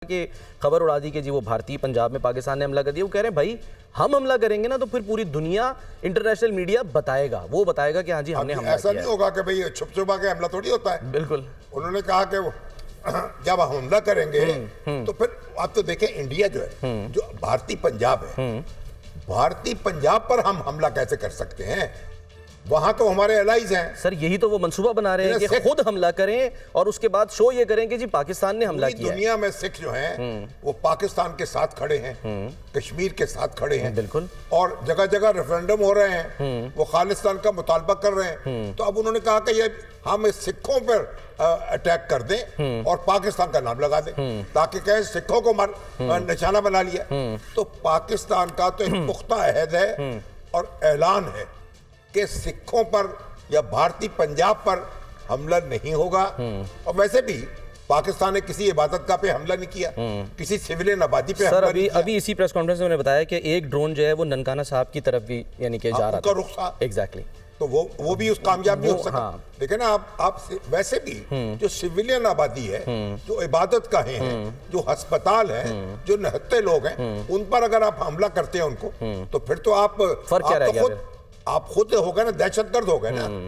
कि खबर उड़ा दी कि जी वो भारतीय पंजाब में पाकिस्तान ने हमला कर दिया। वो कह रहे हैं भाई हम हमला करेंगे ना तो फिर पूरी दुनिया इंटरनेशनल मीडिया बताएगा, वो बताएगा कि हाँ जी हमने हमला ऐसा किया नहीं होगा कि भाई छुप छुपा के हमला थोड़ी होता है। बिल्कुल। उन्होंने कहा कि वो जब हमला करेंगे तो फिर आप तो देखें इंडिया जो है जो भारतीय पंजाब है, भारतीय पंजाब पर हम हमला कैसे कर सकते हैं? वहां तो हमारे एलाइज हैं। सर यही तो वो मंसूबा बना रहे हैं कि खुद हमला करें और उसके बाद शो ये करें कि जी पाकिस्तान ने हमला किया। दुनिया में सिख जो हैं वो पाकिस्तान के साथ खड़े हैं, कश्मीर के साथ खड़े हैं। बिल्कुल। और जगह जगह रेफरेंडम हो रहे हैं, वो खालिस्तान का मुतालबा कर रहे हैं। तो अब उन्होंने कहा कि ये हम इस सिखों पर अटैक कर दें और पाकिस्तान का नाम लगा दें ताकि कहें सिखों को निशाना बना लिया। तो पाकिस्तान का तो एक पुख्ता अहद है और ऐलान है कि सिखों पर या भारतीय पंजाब पर हमला नहीं होगा। और वैसे भी पाकिस्तान ने किसी इबादत गाह पे हमला नहीं किया, किसी सिविलियन आबादी पे हमला नहीं किया। अभी इसी प्रेस कॉन्फ्रेंस में उन्होंने बताया कि एक ड्रोन जो है वो ननकाना साहब की तरफ भी यानी कि जा रहा था। रुख था। एग्जैक्टली। तो वो भी उस कामयाब नहीं हो सका। लेकिन ना आप वैसे भी जो सिविलियन आबादी है, जो इबादत गाहें हैं, जो अस्पताल हैं, जो निहत्थे लोग हैं, उन पर अगर आप हमला करते हैं उनको, तो फिर तो आप फर्क क्या रह गया? आप खुद हो गए ना, दहशतगर्द हो गए ना।